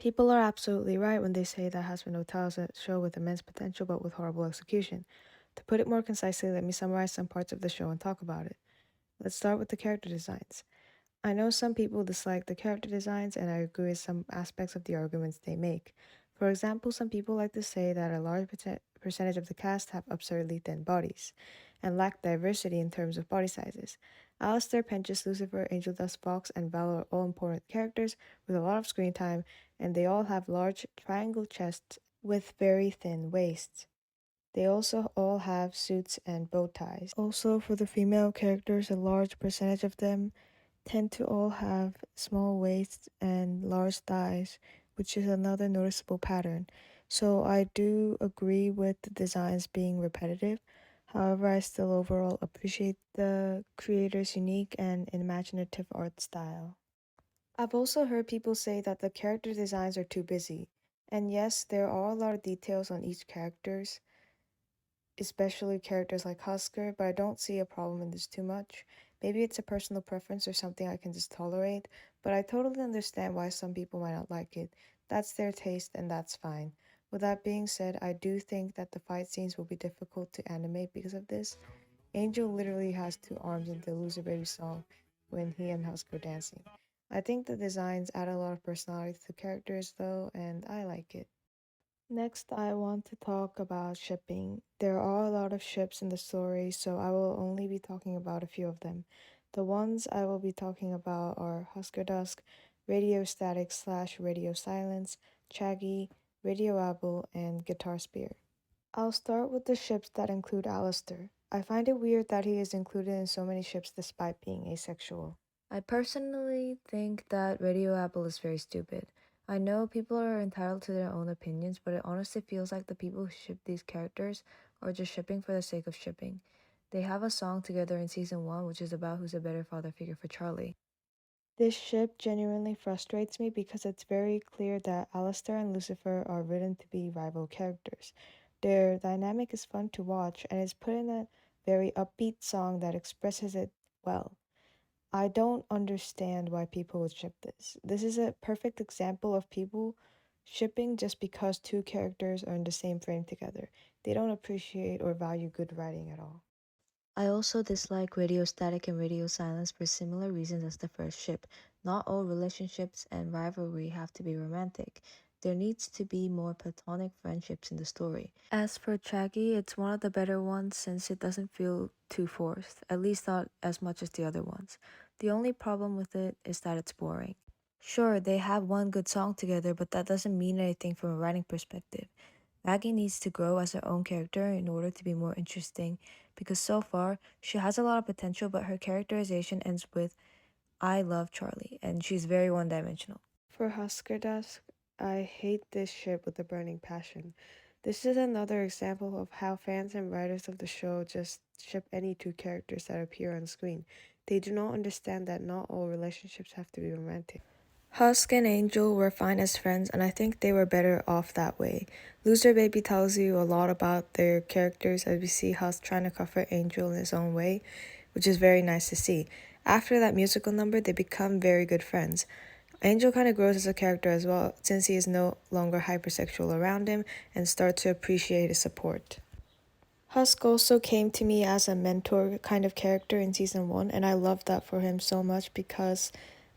People are absolutely right when they say that Hazbin Hotel is a show with immense potential but with horrible execution. To put it more concisely, let me summarize some parts of the show and talk about it. Let's start with the character designs. I know some people dislike the character designs, and I agree with some aspects of the arguments they make. For example, some people like to say that a large percentage of the cast have absurdly thin bodies and lack diversity in terms of body sizes. Alistair, Penchus, Lucifer, Angel Dust, Fox, and Val are all important characters with a lot of screen time, and they all have large triangle chests with very thin waists. They also all have suits and bow ties. Also, for the female characters, a large percentage of them tend to all have small waists and large thighs, which is another noticeable pattern. So I do agree with the designs being repetitive. However, I still overall appreciate the creator's unique and imaginative art style. I've also heard people say that the character designs are too busy. And yes, there are a lot of details on each characters, especially characters like Husker, but I don't see a problem in this too much. Maybe it's a personal preference or something I can just tolerate, but I totally understand why some people might not like it. That's their taste and that's fine. With that being said, I do think that the fight scenes will be difficult to animate because of this. Angel literally has two arms in the Loser Baby song when he and Husker are dancing. I think the designs add a lot of personality to the characters though, and I like it. Next, I want to talk about shipping. There are a lot of ships in the story, so I will only be talking about a few of them. The ones I will be talking about are Husker Dusk, Radio Static slash Radio Silence, Chaggy, Radio Apple, and Guitar Spear. I'll start with the ships that include Alistair. I find it weird that he is included in so many ships despite being asexual. I personally think that Radio Apple is very stupid. I know people are entitled to their own opinions, but it honestly feels like the people who ship these characters are just shipping for the sake of shipping. They have a song together in season 1 which is about who's a better father figure for Charlie. This ship genuinely frustrates me because it's very clear that Alistair and Lucifer are written to be rival characters. Their dynamic is fun to watch and is put in a very upbeat song that expresses it well. I don't understand why people would ship this. This is a perfect example of people shipping just because two characters are in the same frame together. They don't appreciate or value good writing at all. I also dislike Radio Static and Radio Silence for similar reasons as the first ship. Not all relationships and rivalry have to be romantic. There needs to be more platonic friendships in the story. As for Chaggy, it's one of the better ones since it doesn't feel too forced, at least not as much as the other ones. The only problem with it is that it's boring. Sure, they have one good song together, but that doesn't mean anything from a writing perspective. Maggie needs to grow as her own character in order to be more interesting, because so far, she has a lot of potential, but her characterization ends with, I love Charlie, and she's very one-dimensional. For Husker Dusk, I hate this ship with a burning passion. This is another example of how fans and writers of the show just ship any two characters that appear on screen. They do not understand that not all relationships have to be romantic. Husk and Angel were fine as friends, and I think they were better off that way. Loser Baby tells you a lot about their characters as we see Husk trying to comfort Angel in his own way, which is very nice to see. After that musical number, they become very good friends. Angel kind of grows as a character as well, since he is no longer hypersexual around him and starts to appreciate his support. Husk also came to me as a mentor kind of character in season 1, and I loved that for him so much because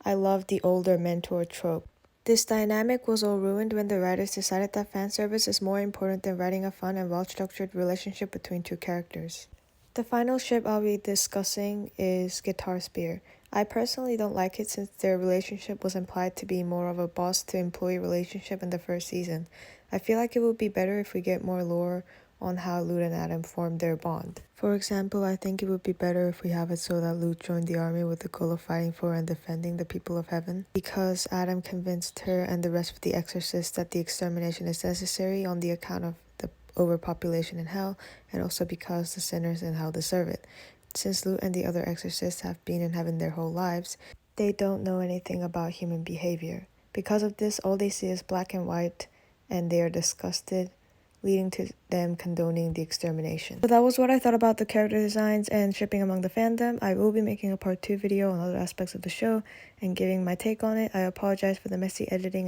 I love the older mentor trope. This dynamic was all ruined when the writers decided that fan service is more important than writing a fun and well-structured relationship between two characters. The final ship I'll be discussing is Guitar Spear. I personally don't like it since their relationship was implied to be more of a boss-to-employee relationship in the first season. I feel like it would be better if we get more lore on how Lute and Adam formed their bond. For example, I think it would be better if we have it so that Lute joined the army with the goal of fighting for and defending the people of heaven, because Adam convinced her and the rest of the exorcists that the extermination is necessary on the account of the overpopulation in hell, and also because the sinners in hell deserve it. Since Lute and the other exorcists have been in heaven their whole lives, they don't know anything about human behavior. Because of this, all they see is black and white, and they are disgusted, leading to them condoning the extermination. So that was what I thought about the character designs and shipping among the fandom. I will be making a part 2 video on other aspects of the show and giving my take on it. I apologize for the messy editing.